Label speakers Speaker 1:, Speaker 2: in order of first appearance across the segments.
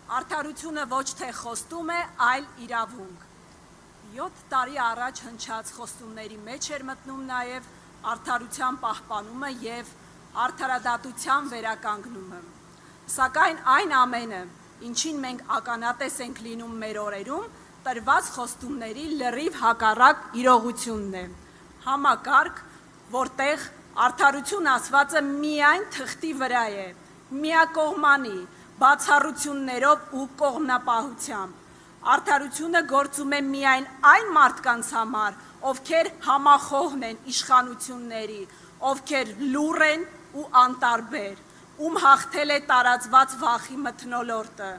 Speaker 1: Արդարությունը ոչ թե խոստում է, այլ իրավունք։ 7 տարի առաջ հնչած խոստումների մեջ էր մտնում նաև արդարության պահպանումը և արդարադատության վերականգնումը։ Սակայն այն ամենը, ինչին մենք ականատես ենք լինում մեր օրերում, տրված խոստումների լրիվ հակառակ իրողությունն է։ Համակարգ, որտեղ արդարություն ասվածը միայն թղթի վրա է, միակողմանի, բացառություններով ու կողմնապահությամբ։ Արդարությունը գործում է միայն այն մարդկանց համար, ովքեր համախոհն են իշխանությունների, ովքեր լուռ են ու անտարբեր, ում հաղթել է տարածված վախի մթնոլորտը։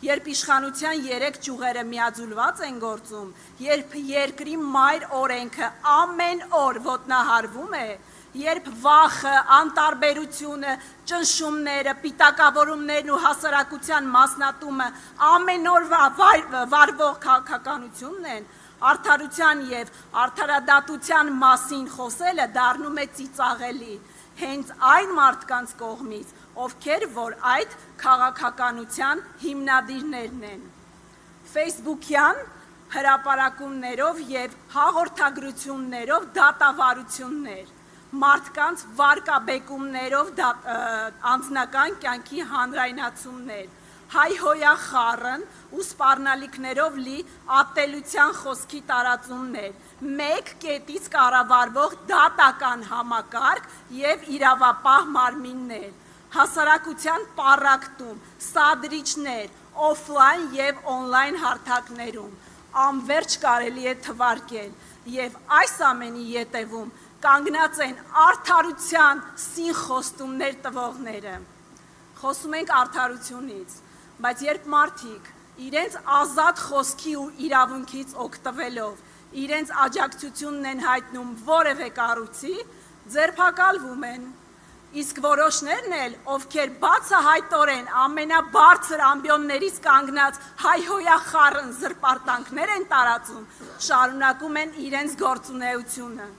Speaker 1: Երբ իշխանության 3 ճյուղերը միաձուլված են գործում, երբ երկրի մայր օրենքը ամեն օր ոտնահարվում է, երբ վախը, անտարբերությունը, ճնշումները, պիտակավորումներն ու հասարակության մասնատումը ամեն օր վարվող քաղաքականությունն են, արդարության և արդարադատության մասին խոսելը դառնում է ծիծաղելի հենց այն մարդկանց կողմից, ովքեր որ այդ քաղաքականության հիմնադիրներն են։ Facebook-յան հրապարակումներով և հաղորդագրություններով դատավարություններ, մարդկանց վարկաբեկումներով անձնական կյանքի հանրայնացումներ, հայհոյախառն ու սպառնալիքներով լի ատելության խոսքի տարածումներ, մեկ կետից կառավարվող դատական համակարգ և իրավապահ մարմիններ, հասարակության պառակտում, սադրիչներ, օֆլայն և օնլայն հարթակներում, անվերջ կարելի է թվարկել, և այս ամենի ետևում կանգնած են արդարության սին խոստումներ տվողները։ Խոսում ենք արդարությունից, բայց երբ մարդիկ իրենց ազատ խոսքի ու իրավունքից օգտվելով, իրենց աջակցությունն են հայտնում որևէ կառույցի, ձերբակալվում են, իսկ որոշներն էլ, ովքեր բացահայտորեն ամենաբարձր ամբիոններից կանգնած հայհոյախառն զրպարտանքներ են տարածում, շարունակում են իրենց գործունեությունը։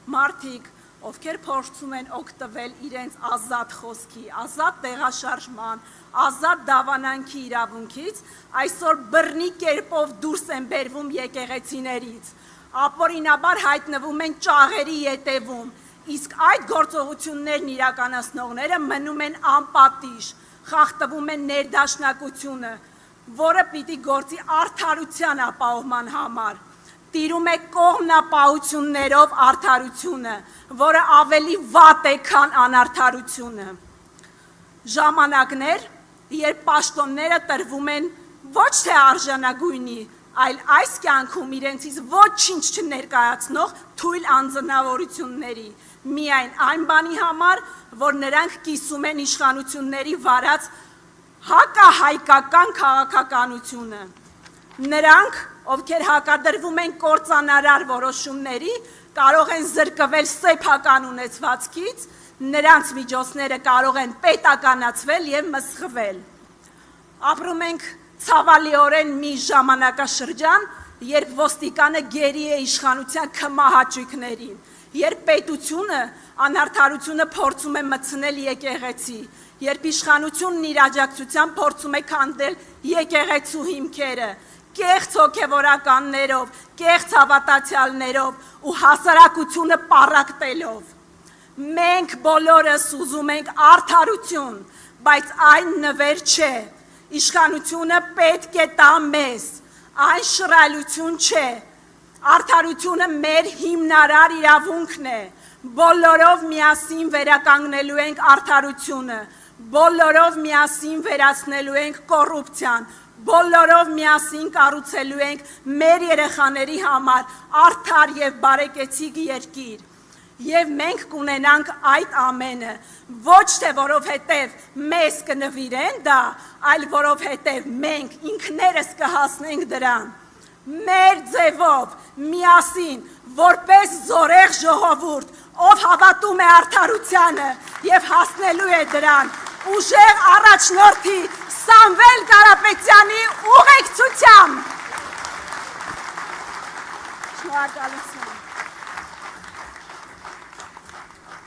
Speaker 1: Մարդիկ, ովքեր փորձում են օգտվել իրենց ազատ խոսքի, ազատ տեղաշարժման, ազատ դավանանքի իրավունքից, այսօր բռնի կերպով դուրս են բերվում եկեղեցիներից, ապօրինաբար հայտնվում են ճաղերի ետևում, իսկ այդ գործողություններն իրականացնողները մնում են անպատիժ, խախտվում են ներդաշնակությունը, որը պիտի գործի արդարության ապահովման համար։ Տիրում է կողմնապահություններով արդարությունը, որը ավելի վատ է, քան անարդարությունը։ Ժամանակներ, երբ պաշտոնները տրվում են ոչ թե արժանագույնի, այլ այս կյանքում իրենցից ոչինչ չներկայացնող թույլ անձնավորությունների, միայն այն բանի համար, որ նրանք կիսում են իշխանությունների վարած հակահայկական քաղաքականությունը։ Նրանք, ովքեր հակադրվում են կործանարար որոշումների, կարող են զրկվել սեփական ունեցվածքից, նրանց միջոցները կարող են պետականացվել և մսխվել։ Ապրում ենք ցավալիորեն մի ժամանակաշրջան, երբ ոստիկանը գերի է իշխանության քմահաճույքներին, երբ պետությունը անարդարությունը փորձում է մտցնել եկեղեցի, երբ իշխանությունն իր աջակցությամբ փորձում է քանդել եկեղեցու հիմքերը, կեղծ հոգևորականներով, կեղծ հավատացյալներով ու հասարակությունը պառակտելով։ Մենք բոլորս ուզում ենք արդարություն, բայց այն նվեր չէ, իշխանությունը պետք է տա մեզ, այն շռայլություն չէ, արդարությունը մեր հիմնարար իրավունքն է, բոլորով միասին վերականգնելու ենք արդարությունը, բոլորով միասին վերացնելու ենք կոռուպցիան, բոլորով միասին կառուցելու ենք մեր երեխաների համար արդար և բարեկեցիկ երկիր։ Եվ մենք կունենանք այդ ամենը, ոչ թե որովհետև մեզ կնվիրեն դա, այլ որովհետև մենք ինքներս կհասնենք դրան։ Մեր ձևով, միասին, որպես զորեղ ժողովուրդ, ով հավատում է արդարությանը և հասնելու է դրան, ուժեղ առաջնորդի Սամվել Կարապետյանի ուղեկցությամբ։ Շնորհակալություն։